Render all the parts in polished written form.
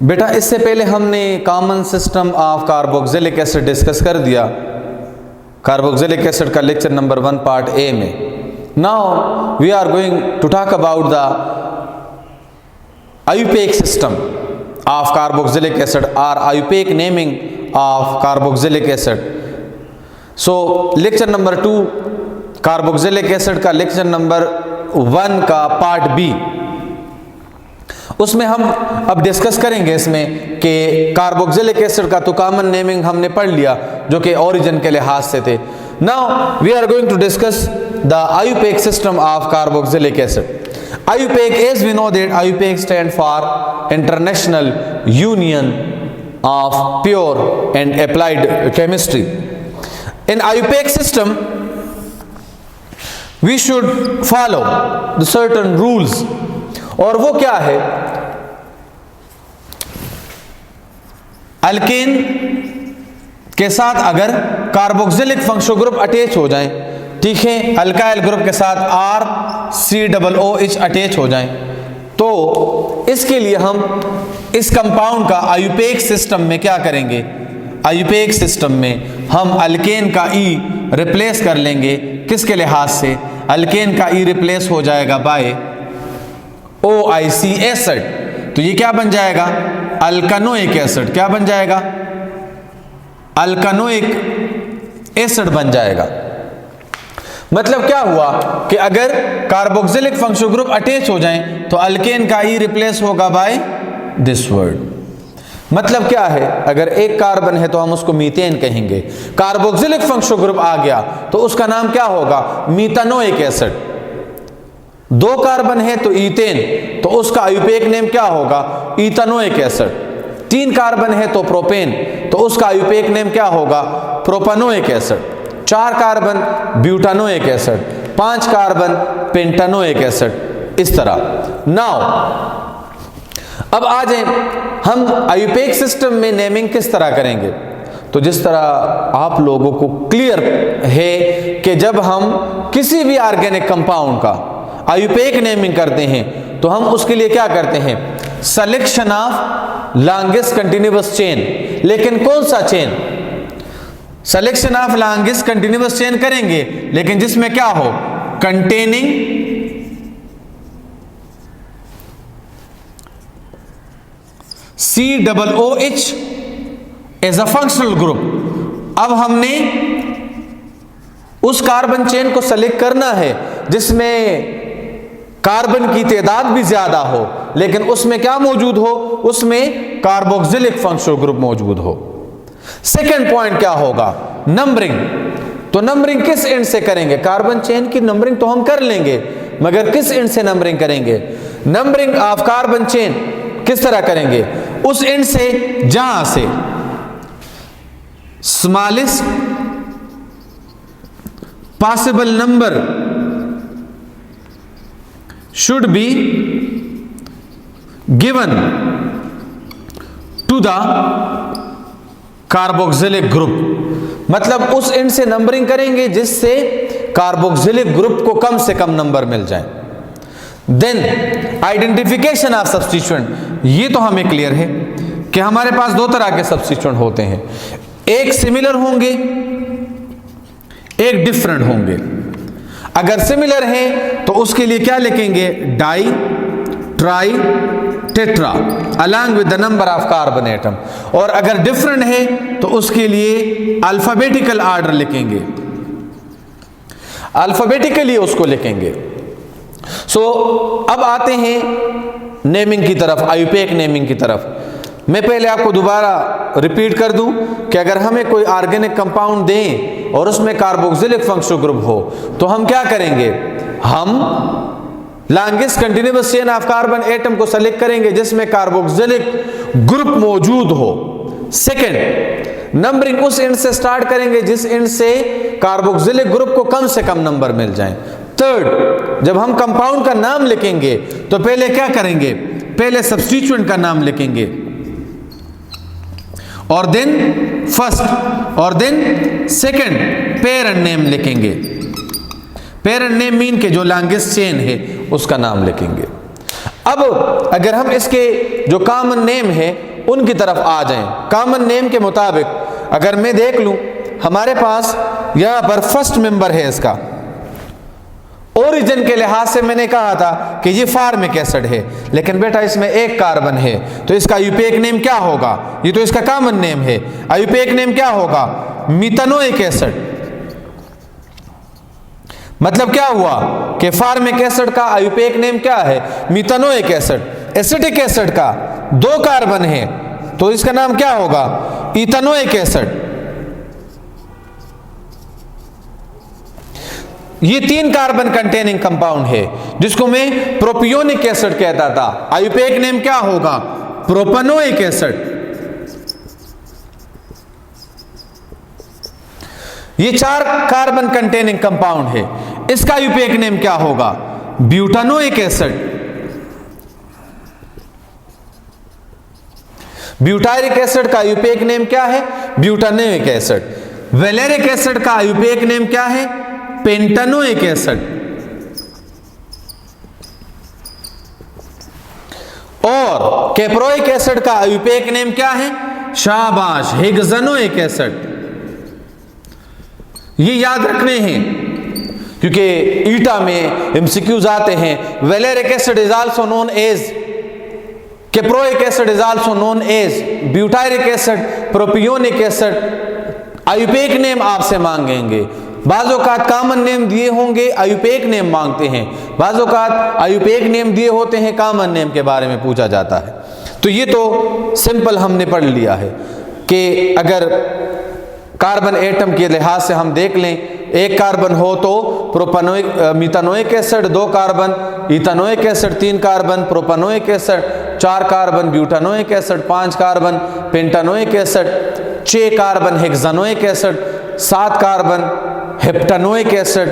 बेटा इससे पहले हमने common system of carboxylic acid discuss कर दिया, कार्बोक्सिलिक एसिड का लेक्चर नंबर 1 पार्ट ए में। Now we are going to talk about the IUPAC system of carboxylic acid और IUPAC naming of carboxylic acid. So lecture number 2 carboxylic acid का lecture number 1 का part B, उसमें हम अब discuss करेंगे इसमें कि कार्बोक्सिलिक एसिड का तो कॉमन नेमिंग हमने पढ़ लिया जो कि ओरिजिन के लिहाज से थे। Now we are going to discuss the IUPAC system of carboxylic acid. IUPAC, as we know that IUPAC stand for International Union of Pure and Applied Chemistry. In IUPAC system we should follow the certain rules, और वो क्या है? Alkane के साथ अगर carboxylic functional group attach हो जाएं, ठीक है, अल्काइल ग्रुप के साथ RCOOH अटैच हो जाएं, तो इसके लिए हम इस कंपाउंड का आयुपेक सिस्टम में क्या करेंगे? आयुपेक सिस्टम में हम अल्केन का E रिप्लेस कर लेंगे। किसके लिहाज से? अल्केन का E रिप्लेस हो जाएगा बाय OIC एसिड, तो ये क्या बन जाएगा? अल्कानोइक एसिड। क्या बन जाएगा? अल्कानोइक एसिड बन जाएगा। मतलब क्या हुआ कि अगर कार्बोक्सिलिक फंक्शनल ग्रुप अटैच हो जाएं तो अल्केन का E रिप्लेस होगा बाय दिस वर्ड। मतलब क्या है? अगर एक कार्बन है तो हम उसको मीथेन कहेंगे, कार्बोक्सिलिक फंक्शनल ग्रुप आ गया तो उसका नाम क्या होगा? मीथानोइक एसिड। 2 कार्बन है तो ईथेन, तो उसका आयुपेक नेम क्या होगा? Ethanoic acid. 3 कार्बन है तो प्रोपेन, तो उसका आयुपेक नेम क्या होगा? Propanoic acid. 4 carbon butanoic acid, 5 carbon pentanoic acid, इस तरह। नाउ अब आ जाए हम आयुपेक सिस्टम में नेमिंग किस तरह करेंगे। तो जिस तरह आप लोगों को क्लियर है कि जब हम किसी भी ऑर्गेनिक कंपाउंड का आयुपेक नेमिंग करते हैं तो हम उसके लिए क्या करते हैं? Selection of longest continuous chain. लेकिन कौन सा chain? Selection of longest continuous chain करेंगे, लेकिन जिसमें क्या हो? Containing COOH as a functional group. अब हमने उस कार्बन चेन को सेलेक्ट करना है जिसमें कार्बन की तादाद भी ज्यादा हो, लेकिन उसमें क्या मौजूद हो? उसमें कार्बोक्सिलिक फंक्शनल ग्रुप मौजूद हो। सेकेंड पॉइंट क्या होगा? नंबरिंग। तो नंबरिंग किस एंड से करेंगे? कार्बन चेन की नंबरिंग तो हम कर लेंगे, मगर किस एंड से नंबरिंग करेंगे? नंबरिंग ऑफ कार्बन चेन किस तरह करेंगे? उस एंड से जहां से smallest possible number should be given to the carboxylic group। मतलब उस एंड से नंबरिंग करेंगे जिससे कार्बोक्सिलिक ग्रुप को कम से कम नंबर मिल जाए। देन आइडेंटिफिकेशन ऑफ सब्स्टिट्यूएंट, ये तो हमें क्लियर है कि हमारे पास 2 तरह के सब्स्टिट्यूएंट होते हैं, एक सिमिलर होंगे, एक डिफरेंट होंगे। अगर सिमिलर है तो उसके लिए क्या लिखेंगे? Di, tri, tetra along with the number of carbon atom. और अगर डिफरेंट है तो उसके लिए अल्फाबेटिकल ऑर्डर लिखेंगे, अल्फाबेटिकली उसको लिखेंगे। सो अब आते हैं नेमिंग की तरफ, आयुपेक नेमिंग की तरफ। मैं पहले आपको दोबारा रिपीट कर दूं कि अगर हमें कोई ऑर्गेनिक कंपाउंड दें और उसमें कार्बोक्सिलिक फंक्शनल ग्रुप हो तो हम क्या करेंगे? हम longest continuous chain of carbon atom को सेलेक्ट करेंगे जिसमें कार्बोक्सिलिक ग्रुप मौजूद हो। सेकंड, नंबरिंग उस एंड से स्टार्ट करेंगे जिस एंड से कार्बोक्सिलिक ग्रुप को कम से कम नंबर मिल जाए। थर्ड, जब हम कंपाउंड का नाम लिखेंगे तो पहले क्या करेंगे? पहले सब्स्टिट्यूएंट का नाम लिखेंगे, और देन फर्स्ट, और देन सेकंड पेरेंट नेम लिखेंगे। पेरेंट नेम मीन के जो लॉन्गेस्ट चेन है उसका नाम लिखेंगे। अब अगर हम इसके जो कॉमन नेम है उनकी तरफ आ जाएं। कॉमन नेम के मुताबिक अगर मैं देख लूं, हमारे पास यहां पर फर्स्ट मेंबर है इसका, ओरिजिन के लिहाज से मैंने कहा था कि ये फार्मिक एसिड है, लेकिन बेटा इसमें एक कार्बन है, तो इसका आयुपेक नेम क्या होगा? ये तो इसका कॉमन नेम है, आयुपेक नेम क्या होगा? Methanoic acid. मतलब क्या हुआ कि फार्मिक एसिड का आयुपेक नेम क्या है? Methanoic acid. एसिटिक एसिड का 2 कार्बन है, तो इसका नाम क्या होगा? Ethanoic acid. ये 3 कार्बन कंटेनिंग कंपाउंड है, जिसको मैं प्रोपियोनिक एसिड कहता था। आयुपेक नेम क्या होगा? Propanoic acid. ये 4 कार्बन कंटेनिंग कंपाउंड है, इसका आयुपेक नेम क्या होगा? Butanoic acid. ब्यूटारिक एसिड का आयुपेक नेम क्या है? Butanoic acid. वैलेरिक एसिड का आयुपेक नेम क्या है? Pentanoic acid. और कैप्रोइक एसिड का आयुपेक नेम क्या है? शाबाश, हेक्सानोइक एसिड। ये याद रखने हैं क्योंकि ईटा में एमसीक्यूज आते हैं। Valeric acid is also known as, caproic acid is also known as butyric acid, propionic acid. IUPAC name आपसे मांगेंगे, बाज़-औक़ात कॉमन नेम दिए होंगे, आयुपेक नेम मांगते हैं, बाज़-औक़ात आयुपेक नेम दिए होते हैं, कॉमन नेम के बारे में पूछा जाता है। तो ये तो सिंपल हमने पढ़ लिया है कि अगर कार्बन एटम के लिहाज से हम देख लें, 1 कार्बन हो तो propanoic methanoic acid, 2 carbon ethanoic acid, 3 carbon propanoic acid, 4 carbon butanoic acid, 5 carbon pentanoic acid, 6 carbon hexanoic acid, 7 carbon heptanoic acid,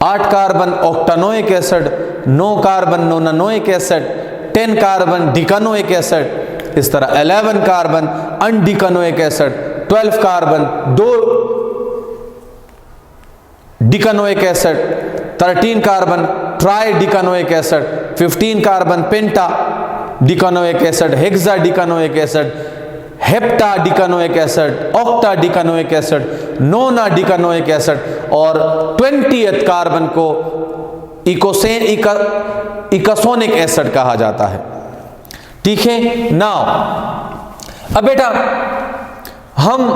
8 carbon octanoic acid, 9 carbon nonanoic acid, 10 carbon decanoic acid, इस तरह 11 carbon undecanoic acid, 12 carbon 2 decanoic acid, 13 carbon tridecanoic acid, 15 carbon pentadecanoic acid, hexadecanoic acid, heptadecanoic acid, octa डिकानोइक acid, नोना डिकानोइक acid, और 20th carbon को इकोसोनिक acid कहा जाता है। ठीक है। Now अब बेटा हम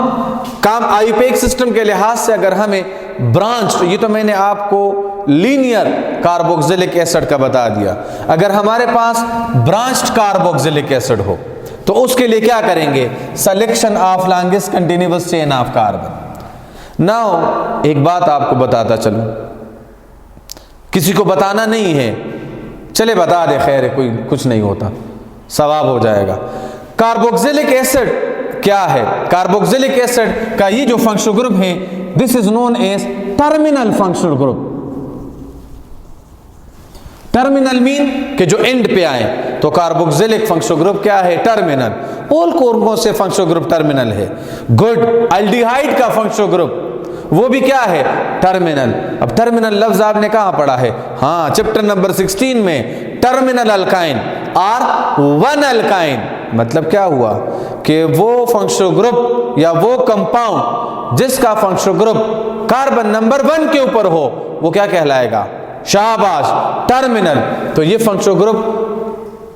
काम आयुपेक सिस्टम के लिहाज से अगर हमें ब्रांच, ये तो मैंने आपको लीनियर कार्बोक्सिलिक एसिड का बता दिया, अगर हमारे पास ब्रांच्ड कार्बोक्सिलिक एसिड हो तो उसके लिए क्या करेंगे? Selection of longest continuous chain of carbon. Now एक बात आपको बताता चलूं, किसी को बताना नहीं है, चले बता दे, खैर है, कोई कुछ नहीं होता, सवाब हो जाएगा। कार्बोक्सिलिक एसिड क्या है? कार्बोक्सिलिक एसिड का ये जो फंक्शनल ग्रुप है, this is known as terminal functional group. Terminal mean कि जो एंड पे आए, तो कार्बोक्सिलिक फंक्शनल ग्रुप क्या है? टर्मिनल। ऑल कौन से फंक्शनल ग्रुप टर्मिनल है? गुड। एल्डिहाइड का फंक्शनल ग्रुप वो भी क्या है? टर्मिनल। अब टर्मिनल लफ्ज आपने कहां पढ़ा है? हाँ, चैप्टर नंबर 16 में। टर्मिनल अल्काइन और 1 अल्काइन मतलब क्या हुआ कि वो फंक्शनल ग्रुप या वो कंपाउंड जिसका फंक्शनल ग्रुप कार्बन नंबर 1 के ऊपर हो, वो क्या कहलाएगा? शाबाश, टर्मिनल। तो ये functional group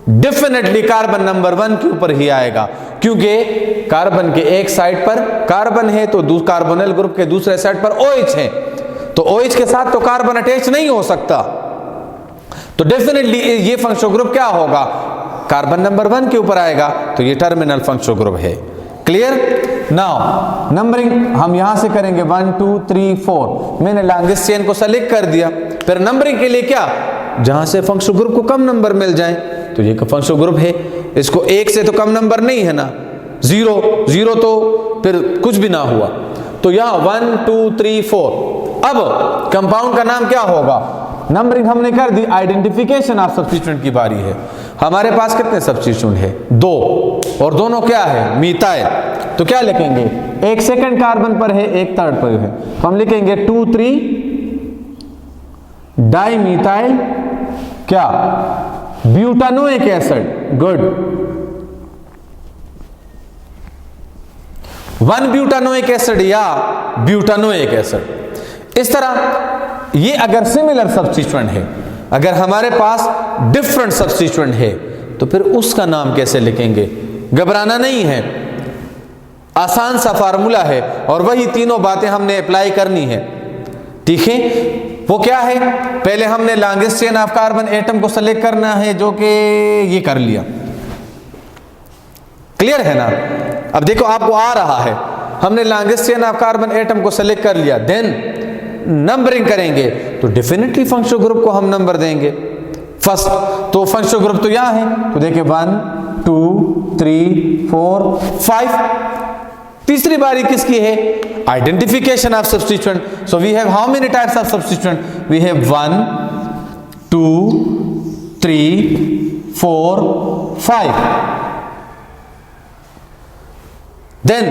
definitely carbon number 1 के ऊपर ही आएगा, क्योंकि कार्बन के एक साइड पर कार्बन है तो कार्बोनिल ग्रुप के दूसरे साइड पर OH है, तो OH के साथ तो कार्बन अटैच नहीं हो सकता, तो डेफिनेटली ये फंक्शनल ग्रुप क्या होगा? कार्बन नंबर 1 के ऊपर आएगा, तो ये टर्मिनल फंक्शनल ग्रुप है। क्लियर? नाउ नंबरिंग हम यहां से करेंगे 1 2 3 4। मैंने लॉन्गेस्ट चेन को सेलेक्ट कर दिया, फिर नंबरिंग के लिए क्या? जहां से फंक्शनल ग्रुप को कम नंबर मिल जाए, तो ये फंक्शनल ग्रुप है। इसको 1 से तो कम नंबर नहीं है ना, 0 तो फिर कुछ भी ना हुआ, तो यहां 1 2 3 4। अब कंपाउंड का नाम क्या होगा? नंबरिंग हमने कर दी, आइडेंटिफिकेशन ऑफ सब्स्टिट्यूएंट की बारी है। हमारे पास कितने सब्स्टिट्यूएंट है? 2, और दोनों क्या है? मीथाइल। तो क्या लिखेंगे? एक सेकंड कार्बन पर है, एक थर्ड पर है, तो हम लिखेंगे 2 3 डाई मीथाइल क्या? Butanoic acid. Good. 1 butanoic acid या ब्यूटानोइक एसिड। इस तरह ये अगर सिमिलर सब्स्टिट्यूएंट है, अगर हमारे पास डिफरेंट सब्स्टिट्यूएंट है, तो फिर उसका नाम कैसे लिखेंगे? घबराना नहीं है, आसान सा फार्मूला है और वही तीनों बातें हमने अप्लाई करनी है। ठीक है, वो क्या है? पहले हमने longest chain of carbon atom को सेलेक्ट करना है, जो कि ये कर लिया। क्लियर है ना? अब देखो आपको आ रहा है, हमने longest chain of carbon atom को सेलेक्ट कर लिया, देन नंबरिंग करेंगे तो डेफिनेटली फंक्शनल ग्रुप को हम नंबर देंगे फर्स्ट। तो फंक्शनल ग्रुप तो यहां है, तो देखिए 1 2 3 4 5। तीसरी बारी किसकी है? Identification of substituent. So we have how many types of substituent? We have 1 2 3 4 5। Then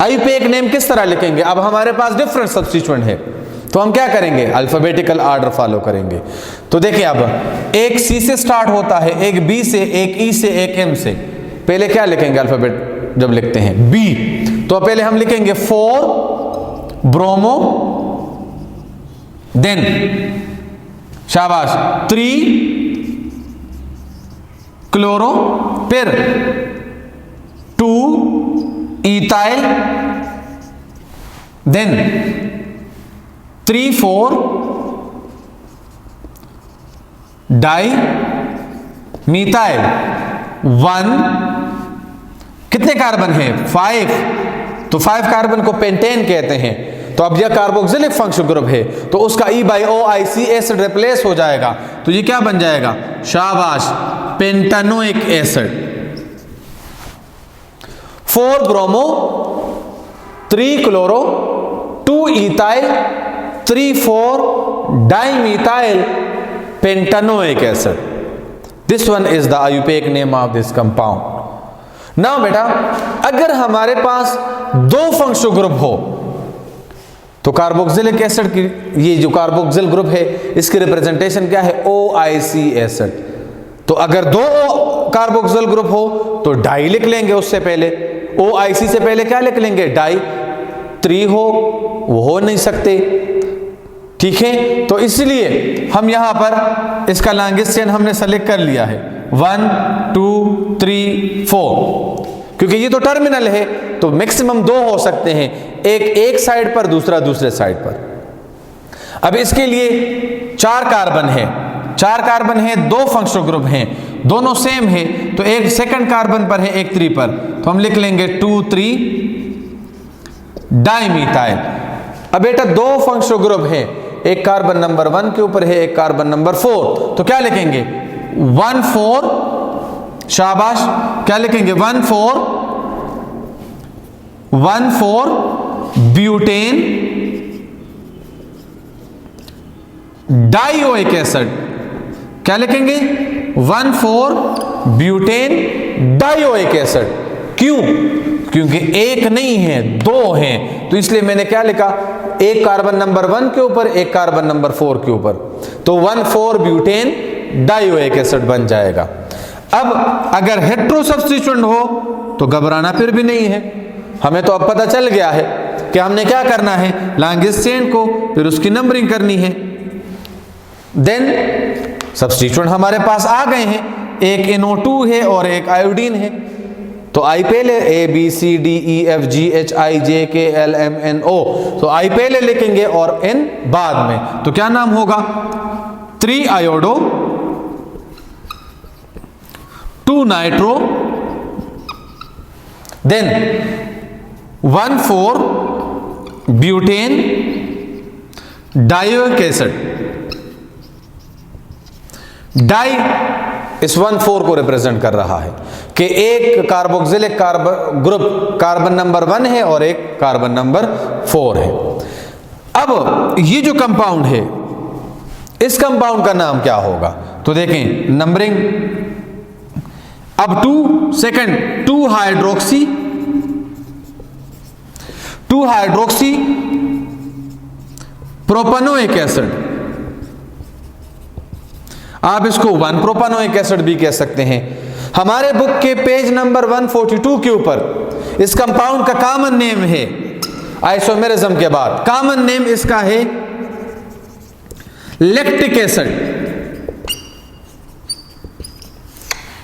IUPAC name किस तरह लिखेंगे? अब हमारे पास डिफरेंट सब्स्टिट्यूएंट है, तो हम क्या करेंगे? अल्फाबेटिकल ऑर्डर फॉलो करेंगे। तो देखिए अब एक सी से स्टार्ट होता है, एक बी से, एक ई से, एक एम से। पहले क्या लिखेंगे अल्फाबेट जब लिखते हैं? बी। तो पहले हम लिखेंगे 4 ब्रोमो, देन शाबाश 3 क्लोरो, फिर 2 इथाइल, देन 3 4 डाई मीथाइल, 1 कितने कार्बन है? 5। तो 5 कार्बन को पेंटेन कहते हैं। तो अब यह कार्बोक्सिलिक फंक्शनल ग्रुप है, तो उसका E/OIC एसिड रिप्लेस हो जाएगा, तो ये क्या बन जाएगा? शाबाश, pentanoic acid. 4 bromo, 3 chloro, 2 ethyl, 3 4 dimethyl pentanoic acid. This one is the IUPAC name of this compound. Now बेटा, अगर हमारे पास 2 फंक्शनल ग्रुप हो, तो कार्बोक्सिलिक एसिड की ये जो कार्बोक्सिल ग्रुप है, इसकी रिप्रेजेंटेशन क्या है? OIC acid. तो अगर 2 कार्बोक्सिल ग्रुप हो तो डाई लिख लेंगे उससे पहले, OIC से पहले क्या लिख लेंगे? डाई। 3 हो वो हो नहीं सकते, ठीक है? तो इसलिए हम यहां पर इसका लॉन्गेस्ट चेन हमने सेलेक्ट कर लिया है, 1 2 3 4। क्योंकि ये तो टर्मिनल है, तो मैक्सिमम 2 हो सकते हैं, एक साइड पर, दूसरा दूसरे साइड पर। अब इसके लिए 4 कार्बन है, 4 कार्बन है, 2 फंक्शनल ग्रुप हैं, दोनों सेम है, तो एक सेकंड कार्बन पर है, एक 3 पर, तो हम लिख लेंगे 2 3 डाइमीथाइल। अब बेटा 2 फंक्शनल ग्रुप है, एक कार्बन नंबर 1 के ऊपर है, एक कार्बन नंबर 4, तो क्या लिखेंगे? 1 4, शाबाश, क्या लिखेंगे? 1 4 ब्यूटेन डाइओइक एसिड। क्या लिखेंगे? 1 4 ब्यूटेन डाइओइक एसिड। क्यों? क्योंकि एक नहीं है, 2 हैं, तो इसलिए मैंने क्या लिखा? एक कार्बन नंबर 1 के ऊपर, एक कार्बन नंबर 4 के ऊपर, तो 1 4 ब्यूटेन डाइओइक एसिड बन जाएगा। अब अगर हेट्रो सब्स्टिट्यूएंट हो तो घबराना फिर भी नहीं है, हमें तो अब पता चल गया है कि हमने क्या करना है, लॉन्गेस्ट चेन को, फिर उसकी नंबरिंग करनी है। देन सब्स्टिट्यूएंट हमारे पास आ गए हैं, एक NO2 है और एक आयोडीन है, तो आई पहले ABCDEFGHIJKLMNO, तो आई पहले लिखेंगे और N बाद में, तो क्या नाम होगा? 3 iodo, 2 nitro, then 1 4 butane dioic acid. Di इस 1 4 को रिप्रेजेंट कर रहा है कि एक कार्बोक्सिलिक ग्रुप कार्बन नंबर 1 है और एक कार्बन नंबर 4 है। अब ये जो कंपाउंड है, इस कंपाउंड का नाम क्या होगा? तो देखें नंबरिंग, अब 2 सेकंड 2 हाइड्रोक्सी प्रोपेनोइक एसिड। आप इसको 1 प्रोपेनोइक एसिड भी कह सकते हैं। हमारे बुक के पेज नंबर 142 के ऊपर इस कंपाउंड का कॉमन नेम है आइसोमेरिज्म के बाद, कॉमन नेम इसका है lactic acid.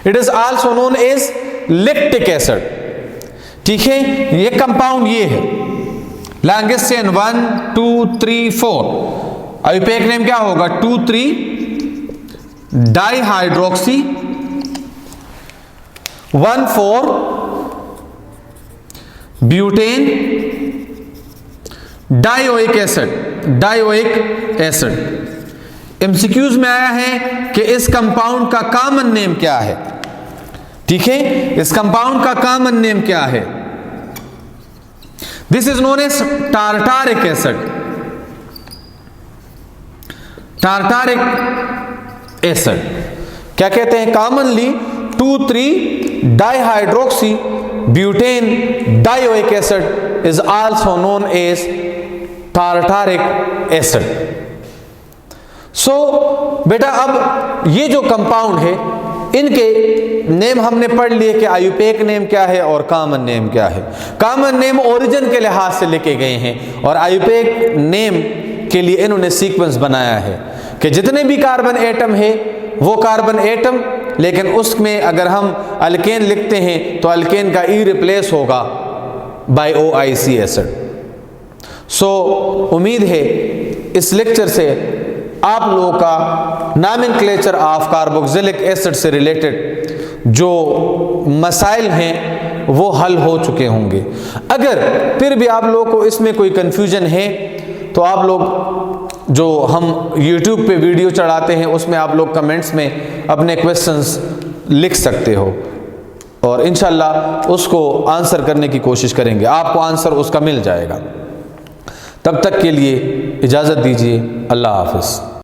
It is also known as lactic acid. ठीक है, ये कंपाउंड ये है, लॉन्गेस्ट चेन 1 2 3 4। आयुपेक नेम क्या होगा? 2,3 dihydroxy 1,4 butane dioic acid, dioic acid. MCQs में आया है कि इस कंपाउंड का कॉमन नेम क्या है। ठीक है, इस कंपाउंड का कॉमन नेम क्या है? This is known as tartaric acid, tartaric acid. क्या कहते हैं? Commonly 2,3 dihydroxy butane dioic acid is also known as tartaric acid. So बेटा, अब ये जो कंपाउंड है इनके नेम हमने पढ़ लिए कि आयुपेक नेम क्या है और कॉमन नेम क्या है। कॉमन नेम ओरिजिन के लिहाज से लिखे गए हैं और आयुपेक नेम के लिए इन्होंने सीक्वेंस बनाया है कि जितने भी कार्बन एटम है वो कार्बन एटम, लेकिन उसमें अगर हम अल्केन लिखते हैं तो अल्केन का ई रिप्लेस होगा बाय OIC एसिड। सो उम्मीद है इस लेक्चर से आप लोगों का नॉमेनक्लेचर ऑफ कार्बोक्सिलिक एसिड से रिलेटेड जो मसाइल हैं वो हल हो चुके होंगे। अगर फिर भी आप लोगों को इसमें कोई कंफ्यूजन है तो आप लोग जो हम YouTube पे वीडियो चढ़ाते हैं उसमें आप लोग कमेंट्स में अपने क्वेश्चंस लिख सकते हो और इंशाल्लाह उसको आंसर करने की कोशिश करेंगे, आपको आंसर उसका मिल जाएगा। तब तक के लिए इजाज़त दीजिए। अल्लाह हाफ़िज़।